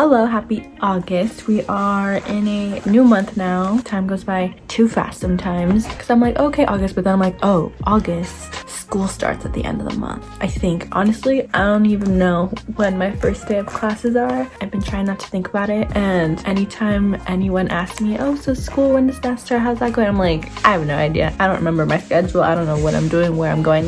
Hello, happy August. We are in a new month now. Time goes by too fast sometimes because I'm like, okay, August, but then I'm like, oh, August. School starts at the end of the month. I think, honestly, I don't even know when my first day of classes are. I've been trying not to think about it, and anytime anyone asks me, oh, so school, when does that start? How's that going? I'm like, I have no idea. I don't remember my schedule. I don't know what I'm doing, where I'm going,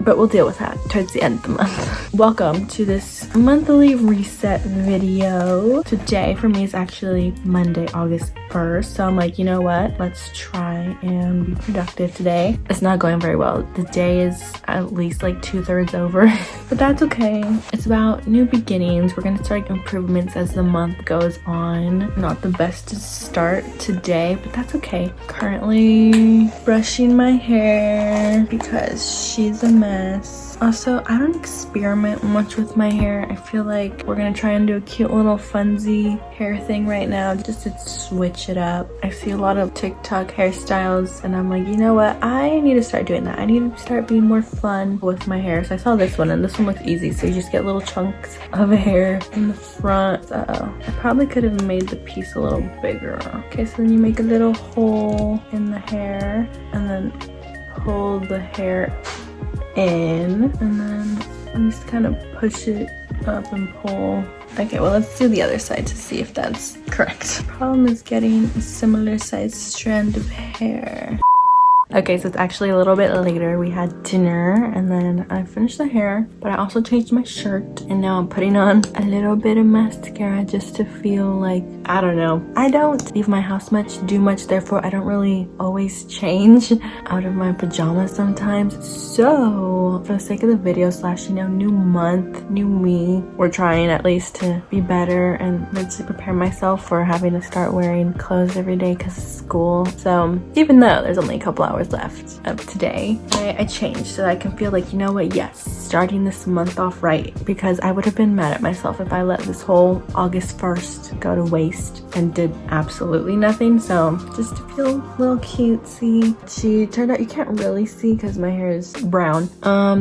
but we'll deal with that towards the end of the month. Welcome to this monthly reset video. Today for me is actually Monday, August 1st. So I'm like, you know what? Let's try and be productive today. It's not going very well. The day is at least like 2/3 over, but that's okay. It's about new beginnings. We're gonna start improvements as the month goes on. Not the best to start today, but that's okay. Currently brushing my hair because she's a mess. Also, I don't experiment much with my hair. I feel like we're gonna try and do a cute little funsy hair thing right now just to switch it up. I see a lot of TikTok hairstyles and I'm like, you know what? I need to start doing that. I need to start being more fun with my hair. So I saw this one and this one looks easy. So you just get little chunks of hair in the front. Uh-oh. I probably could have made the piece a little bigger. Okay, so then you make a little hole in the hair and then pull the hair in, and then you just kind of push it up and pull. Okay, well, let's do the other side to see if that's correct. Problem is getting a similar size strand of hair. Okay, so it's actually a little bit later. We had dinner and then I finished the hair, but I also changed my shirt and now I'm putting on a little bit of mascara just to feel like, I don't know. I don't leave my house much, do much, therefore I don't really always change out of my pajamas sometimes. So for the sake of the video / new month, new me, we're trying at least to be better and mentally prepare myself for having to start wearing clothes every day because of school. So even though there's only a couple hours left of today, I changed so that I can feel like, you know what, yes, starting this month off right, because I would have been mad at myself if I let this whole August 1st go to waste and did absolutely nothing. So just to feel a little cutesy. She turned out, you can't really see because my hair is brown.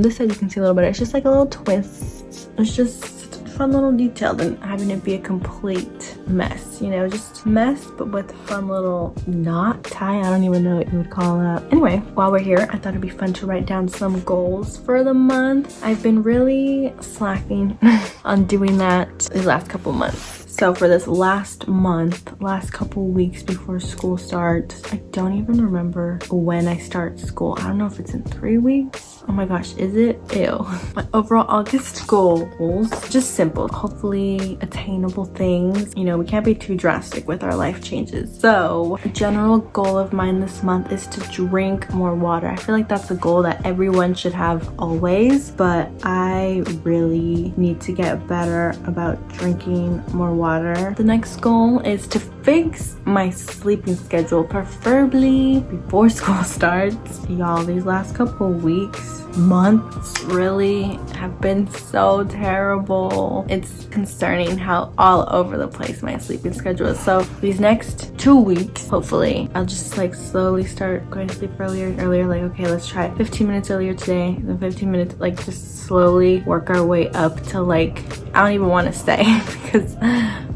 This side you can see a little bit. It's just like a little twist. It's just fun little detail than having it be a complete mess, you know, just mess but with a fun little knot tie. I don't even know what you would call that. Anyway, while we're here, I thought it'd be fun to write down some goals for the month. I've been really slacking on doing that these last couple months. So for this last month, last couple weeks before school starts, I don't even remember when I start school. I don't know if it's in 3 weeks. Oh my gosh, is it? Ew. My overall August goals, just simple, hopefully attainable things. You know, we can't be too drastic with our life changes. So a general goal of mine this month is to drink more water. I feel like that's a goal that everyone should have always, but I really need to get better about drinking more water. The next goal is to fix my sleeping schedule, preferably before school starts. Y'all, these last couple weeks, months really have been so terrible. It's concerning how all over the place my sleeping schedule is. So these next 2 weeks, hopefully, I'll just like slowly start going to sleep earlier and earlier. Like, okay, let's try 15 minutes earlier today, then 15 minutes, like just slowly work our way up to like, I don't even want to say because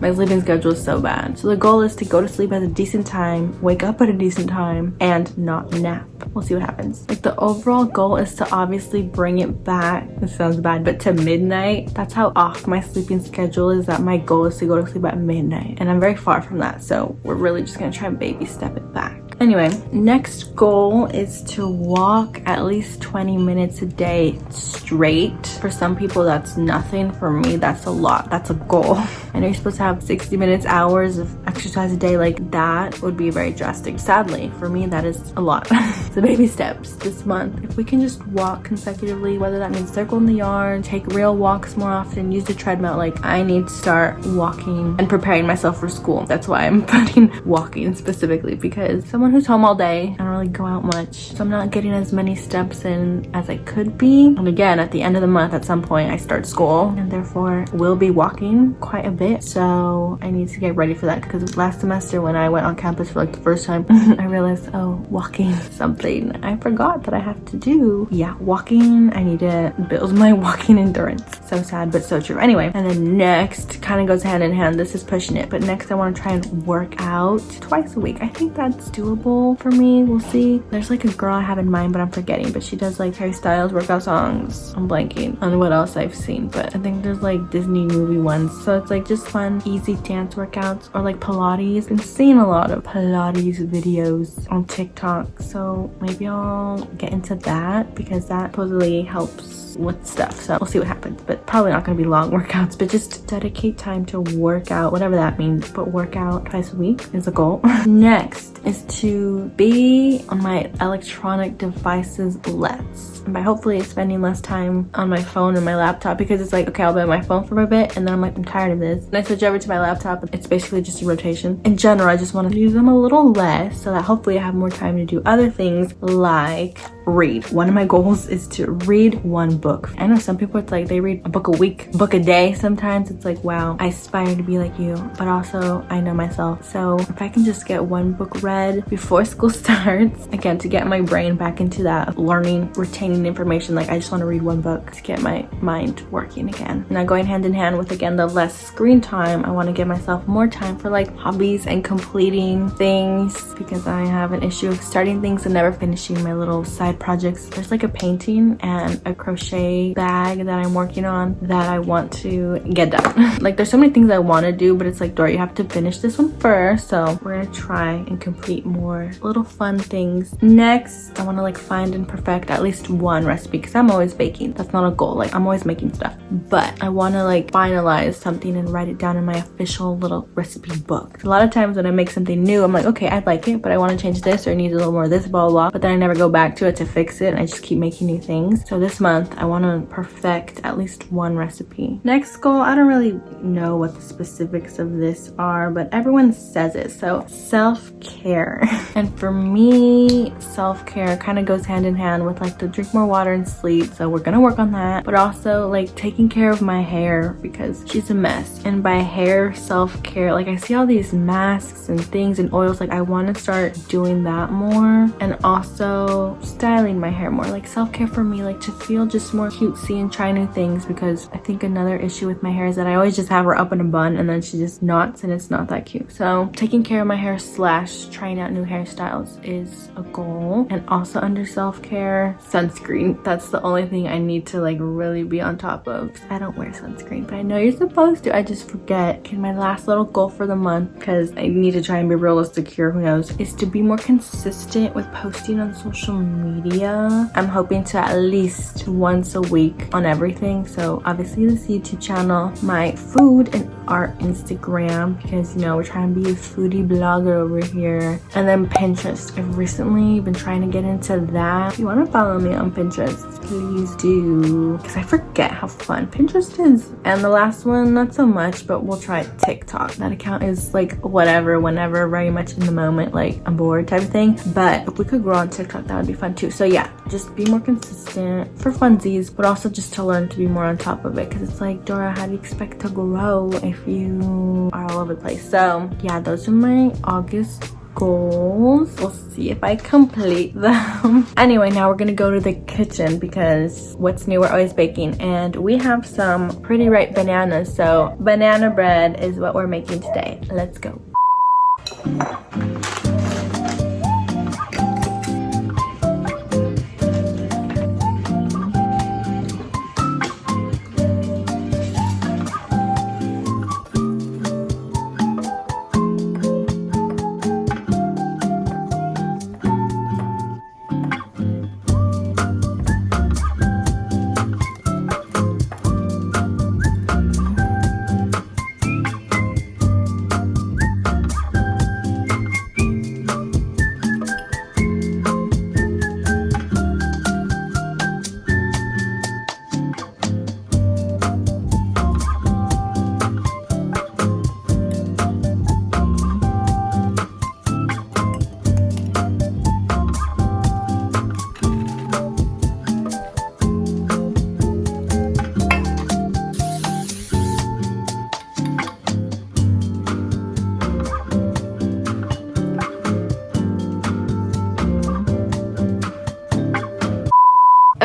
my sleeping schedule is so bad. So the goal is to go to sleep at a decent time, wake up at a decent time, and not nap. We'll see what happens. Like the overall goal is to obviously bring it back, it sounds bad, but to midnight. That's how off my sleeping schedule is, that my goal is to go to sleep at midnight. And I'm very far from that. So we're really just gonna try and baby step it back. Anyway, next goal is to walk at least 20 minutes a day straight. For some people, that's nothing. For me, that's a lot. That's a goal. I know you're supposed to have 60 minutes, hours of exercise a day. Like that would be very drastic. Sadly, for me, that is a lot. So baby steps this month. If we can just walk consecutively, whether that means circle in the yard, take real walks more often, use the treadmill. Like I need to start walking and preparing myself for school. That's why I'm putting walking specifically, because someone who's home all day, I don't really go out much, so I'm not getting as many steps in as I could be. And again, at the end of the month, at some point I start school and therefore will be walking quite a bit habit. So I need to get ready for that, because last semester when I went on campus for like the first time, I realized, oh, walking is something I forgot that I have to do. Yeah, walking, I need to build my walking endurance. So sad, but so true. Anyway, and then next kind of goes hand in hand. This is pushing it, but next I want to try and work out twice a week. I think that's doable for me. We'll see. There's like a girl I have in mind, but I'm forgetting, but she does like Harry Styles workout songs. I'm blanking on what else I've seen, but I think there's like Disney movie ones. So it's like just fun, easy dance workouts, or like Pilates. Been seeing a lot of Pilates videos on TikTok, so maybe I'll get into that because that supposedly helps with stuff. So we'll see what happens, but probably not going to be long workouts, but just dedicate time to work out, whatever that means. But work out twice a week is a goal. Next is to be on my electronic devices less. And by hopefully spending less time on my phone and my laptop, because it's like, okay, I'll be on my phone for a bit and then I'm like, I'm tired of this. And I switch over to my laptop. It's basically just a rotation. In general, I just want to use them a little less so that hopefully I have more time to do other things like read. One of my goals is to read one book. I know some people, it's like they read a book a week, a book a day. Sometimes it's like, wow, I aspire to be like you, but also I know myself. So if I can just get one book read before school starts, again, to get my brain back into that learning, retaining information, like I just want to read one book to get my mind working again. Now going hand in hand with, again, the less screen time, I want to give myself more time for like hobbies and completing things, because I have an issue of starting things and never finishing my little side projects. There's like a painting and a crochet bag that I'm working on that I want to get done. Like there's so many things I want to do, but it's like, Dora, you have to finish this one first. So we're gonna try and complete more little fun things. Next, I want to like find and perfect at least one recipe, because I'm always baking. That's not a goal. Like I'm always making stuff, but I want to like finalize something and write it down in my official little recipe book. A lot of times when I make something new, I'm like, okay, I like it, but I want to change this, or it needs a little more of this, blah, blah, blah. But then I never go back to it to fix it, and I just keep making new things. So this month I want to perfect at least one recipe. Next goal, I don't really know what the specifics of this are, but everyone says it. So self-care. And for me, self-care kind of goes hand in hand with like to drink more water and sleep. So we're gonna work on that, but also like taking care of my hair, because she's a mess. And by hair self-care, like I see all these masks and things and oils, like I want to start doing that more, and also styling my hair more. Like self-care for me, like to feel just more cutesy and try new things, because I think another issue with my hair is that I always just have her up in a bun and then she just knots and it's not that cute. So taking care of my hair / trying out new hairstyles is a goal. And also under self-care, sunscreen. That's the only thing I need to like really be on top of. I don't wear sunscreen, but I know you're supposed to. I just forget. Okay, my last little goal for the month, because I need to try and be realistic here, who knows, is to be more consistent with posting on social media. I'm hoping to at least once a week on everything. So obviously this YouTube channel, my food and art Instagram, because you know we're trying to be a foodie blogger over here, and then Pinterest. I've recently been trying to get into that. If you want to follow me on Pinterest, please do, because I forget how fun Pinterest is. And the last one, not so much, but we'll try TikTok. That account is like whatever, whenever, very much in the moment, like I'm bored type of thing. But if we could grow on TikTok, that would be fun too. So yeah, just be more consistent for funsies, but also just to learn to be more on top of it, because it's like, Dora, how do you expect to grow if you are all over the place? So yeah, those are my August goals. We'll see if I complete them. Anyway, now we're gonna go to the kitchen, because what's new, we're always baking, and we have some pretty ripe bananas. So banana bread is what we're making today. Let's go.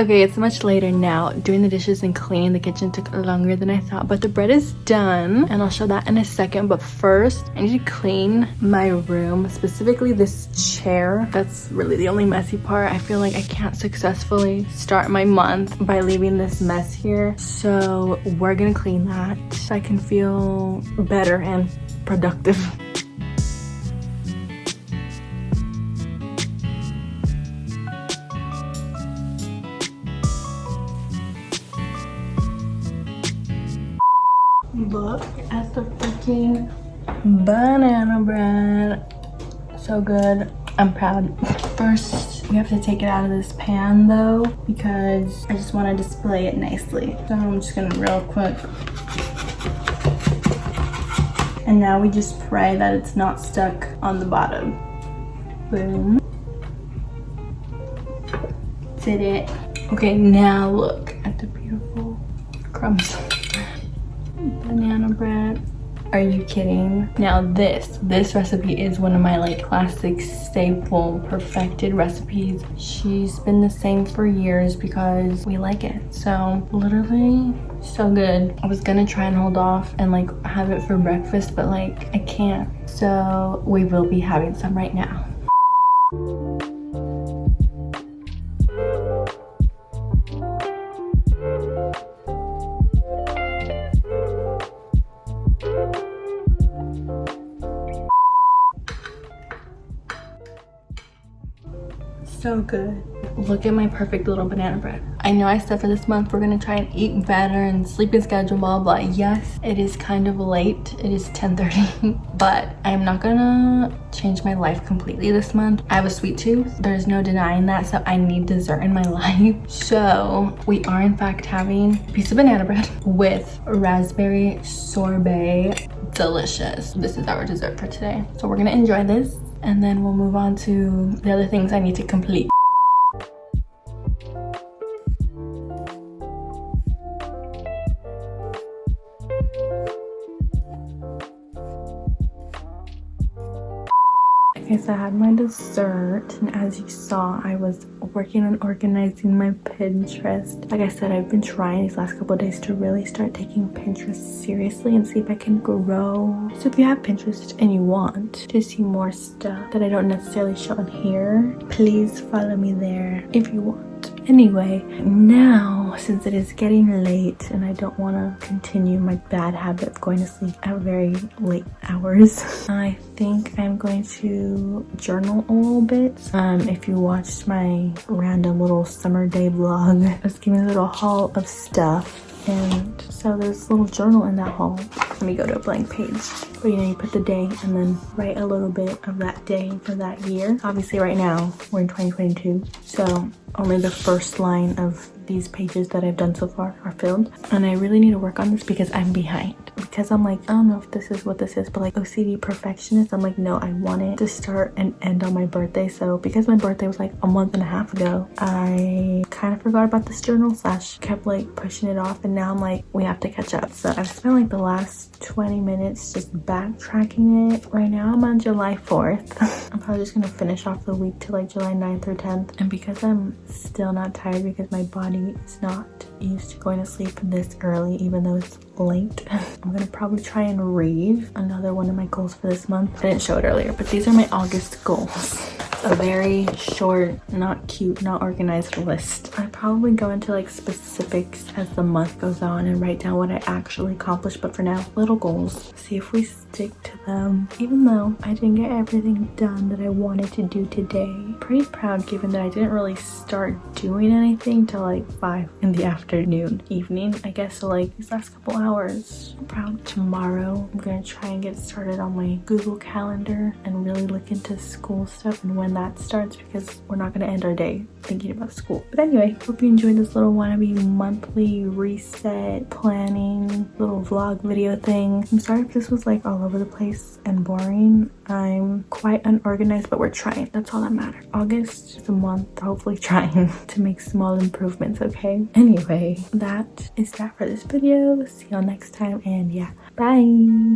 Okay, it's much later now. Doing the dishes and cleaning the kitchen took longer than I thought, but the bread is done and I'll show that in a second. But first, I need to clean my room, specifically this chair. That's really the only messy part. I feel like I can't successfully start my month by leaving this mess here. So we're gonna clean that so I can feel better and productive. Look at the freaking banana bread. So good. I'm proud. First, we have to take it out of this pan though, because I just want to display it nicely. So I'm just gonna real quick. And now we just pray that it's not stuck on the bottom. Boom. Did it. Okay, now look at the beautiful crumbs. Banana bread. Are you kidding? Now this recipe is one of my like classic staple perfected recipes. She's been the same for years because we like it. So literally so good. I was gonna try and hold off and like have it for breakfast, but like I can't. So we will be having some right now. So good. Look at my perfect little banana bread. I know I said for this month we're gonna try and eat better and sleeping schedule, blah blah. Yes, it is kind of late. It is 10:30, but I'm not gonna change my life completely this month. I have a sweet tooth. There's no denying that, so I need dessert in my life. So we are in fact having a piece of banana bread with raspberry sorbet. Delicious. This is our dessert for today. So we're gonna enjoy this and then we'll move on to the other things I need to complete. Okay, so I had my dessert, and as you saw, I was working on organizing my Pinterest. Like I said, I've been trying these last couple of days to really start taking Pinterest seriously and see if I can grow. So if you have Pinterest and you want to see more stuff that I don't necessarily show on here, please follow me there if you want. Anyway, now since it is getting late and I don't want to continue my bad habit of going to sleep at very late hours, I think I'm going to journal a little bit. If you watched my random little summer day vlog, I was giving a little haul of stuff. And so there's a little journal in that haul. Let me go to a blank page. But you know, you put the day and then write a little bit of that day for that year. Obviously right now we're in 2022, so only the first line of these pages that I've done so far are filled. And I really need to work on this because I'm behind. Because I'm like, I don't know if this is what this is, but like OCD perfectionist, I'm like, no, I want it to start and end on my birthday. So because my birthday was like a month and a half ago, I kind of forgot about this journal / kept like pushing it off, and now I'm like, we have to catch up. So I've spent like the last 20 minutes just backtracking it. Right now I'm on July 4th. I'm probably just gonna finish off the week to like July 9th or 10th. And because I'm still not tired, because my body is not used to going to sleep this early even though it's late, I'm gonna probably try and read. Another one of my goals for this month, I didn't show it earlier, but these are my August goals. A very short, not cute, not organized list. I probably go into like specifics as the month goes on and write down what I actually accomplished, but for now, little goals. See if we stick to them. Even though I didn't get everything done that I wanted to do today. Pretty proud given that I didn't really start doing anything till like 5 in the afternoon, evening, I guess. So like these last couple hours, I'm proud. Tomorrow, I'm gonna try and get started on my Google Calendar and really look into school stuff and when that starts, because we're not going to end our day thinking about school. But anyway, hope you enjoyed this little wannabe monthly reset planning little vlog video thing. I'm sorry if this was like all over the place and boring. I'm quite unorganized, but we're trying. That's all that matters. August is a month, hopefully trying to make small improvements, okay? Anyway, that is that for this video. See y'all next time, and yeah, bye.